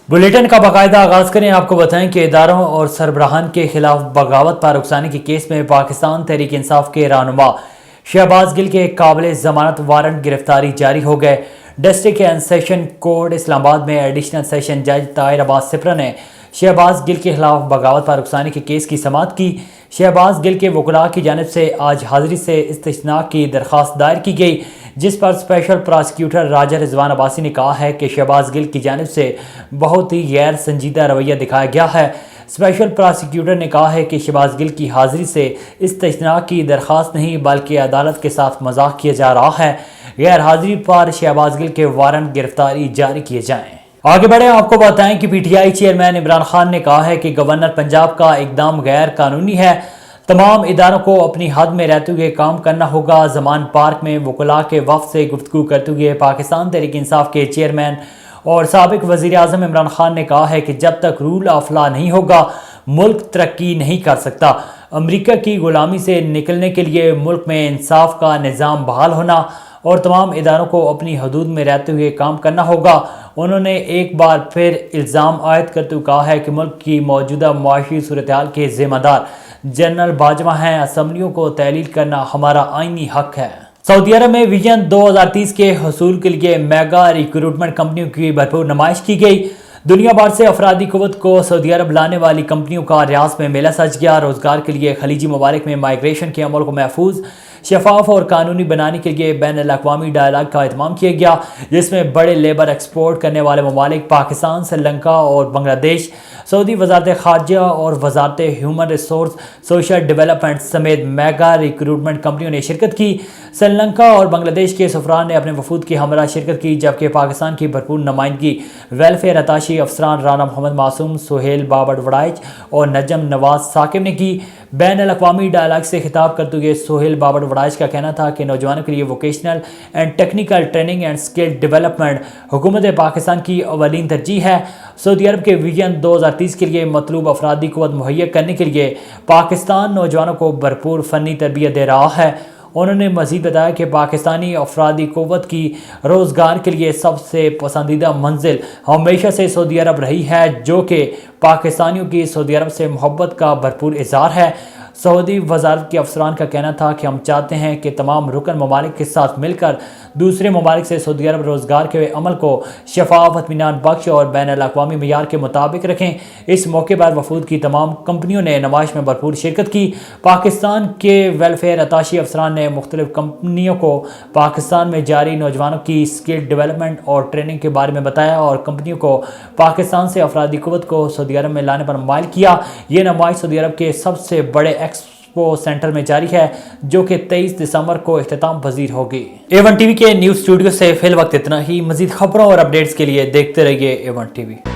Bulletin का बाकायदा आगाज करें। आपको बताएं कि इदारों और सरबराहान के खिलाफ बगावत पर उकसाने के केस में पाकिस्तान तहरीक इंसाफ के रहनुमा शहबाज गिल के काबिल जमानत वारंट गिरफ्तारी जारी हो गए। District and session court Islamabad में एडिशनल सेशन जज ताहिर अब्बास सिपरा ने शहबाज गिल के खिलाफ बगावत पर उकसाने के केस की समाअत की। शहबाज गिल के वकला की जानिब से आज हाजिरी से इस्तिस्ना की दरख्वास्त दायर की गई, जिस पर स्पेशल प्रोसिक्यूटर राजा रिजवान अब्बासी ने कहा है कि शहबाज गिल की जानिब से बहुत ही गैर संजीदा रवैया दिखाया गया है। स्पेशल प्रोसिक्यूटर ने कहा है कि शहबाज गिल की हाजिरी से इस्तिस्ना की दरख्वास्त नहीं बल्कि अदालत के साथ मजाक किया जा रहा है। गैर हाजिरी पर शहबाज गिल के वारंट गिरफ्तारी जारी किए जाएं। आगे बढ़े, आपको बताएं कि पीटीआई चेयरमैन इमरान खान ने कहा है कि गवर्नर पंजाब का इकदाम गैर कानूनी है। तमाम इदारों को अपनी हद में रहते हुए काम करना होगा। जमान पार्क में वकला के वफ्द से गुफ्तगू करते हुए पाकिस्तान तहरीक इंसाफ के चेयरमैन और साबिक वजीर आजम इमरान खान ने कहा है कि जब तक रूल ऑफ लॉ नहीं होगा मुल्क तरक्की नहीं कर सकता। अमेरिका की गुलामी से निकलने के लिए मुल्क में इंसाफ का निज़ाम बहाल होना और तमाम इदारों को अपनी हदूद में रहते हुए काम करना होगा। उन्होंने एक बार फिर इल्ज़ाम आयद करते हुए कहा है कि मुल्क की मौजूदा मुआशी सूरत हाल के ज़िम्मेदार जनरल बाजवा हैं। असम्बलियों को तहलील करना हमारा आईनी हक है। सऊदी अरब में विजन 2030 के हसूल के लिए मेगा रिक्रूटमेंट कंपनियों की भरपूर नुमाइश की गई। दुनिया भर से अफरादी कुव्वत को सऊदी अरब लाने वाली कंपनियों का रियाज में मेला सज गया। रोजगार के लिए खलीजी ममालिक में माइग्रेशन के अमल को महफूज, शफाफ और कानूनी बनाने के लिए बैन अल-अक़वामी डायलॉग का एहतमाम किया गया, जिसमें बड़े लेबर एक्सपोर्ट करने वाले ममालिक पाकिस्तान, श्रीलंका और बांग्लादेश, सऊदी वजारत खारजा और वजारत ह्यूमन रिसोर्स सोशल डेवलपमेंट समेत मेगा रिक्रूटमेंट कंपनियों ने शिरकत की। श्रीलंका और बांग्लादेश के सफरान ने अपने वफूद की हमरा शिरकत की, जबकि पाकिस्तान की भरपूर नुमाइंदगी वेलफेयर अताशी अफसरान राना मोहम्मद मासूम, सुहेल बाबर वड़ाइच और नजम नवाज साकिब ने की। बैन अल-अक़वामी डायलॉग से खिताब करते हुए सुहेल बाबर वड़ाइच का कहना था कि नौजवानों के लिए vocational and technical training and skill development हुकूमत पाकिस्तान की अवलीन तरजीह है। सऊदी अरब के विजन 2030 के लिए मतलूब अफरादी क़ुव्वत मुहैया करने के लिए पाकिस्तान नौजवानों को भरपूर फ़नी तरबियत दे रहा है। उन्होंने मज़ीद बताया कि पाकिस्तानी अफरादी क़ुव्वत की रोज़गार के लिए सबसे पसंदीदा मंजिल हमेशा से सऊदी अरब रही है, जो कि पाकिस्तानियों की सऊदी अरब से मोहब्बत का भरपूर इज़हार है। सऊदी वजारत के अफसरान का कहना था कि हम चाहते हैं कि तमाम रुकन ममालिक के साथ मिलकर दूसरे ममालिक से सऊदी अरब रोज़गार के अमल को शफाफ, इत्मीनान बख्श और बैन अल-अक़वामी मियार के मुताबिक रखें। इस मौके पर वफूद की तमाम कंपनियों ने नुमाइश में भरपूर शिरकत की। पाकिस्तान के वेलफेयर अताशी अफसरान ने मुख्तलिफ कंपनियों को पाकिस्तान में जारी नौजवानों की स्किल डेवलपमेंट और ट्रेनिंग के बारे में बताया और कंपनियों को पाकिस्तान से अफरादी क़ुव्वत को सऊदी अरब में लाने पर माइल किया। ये नुमाइश सऊदी अरब के सबसे बड़े एक्सपो सेंटर में जारी है, जो कि 23 दिसंबर को इख्तिताम पजीर होगी। A1 टीवी के न्यूज़ स्टूडियो से फिल वक्त इतना ही। मजीद खबरों और अपडेट्स के लिए देखते रहिए A1 टीवी।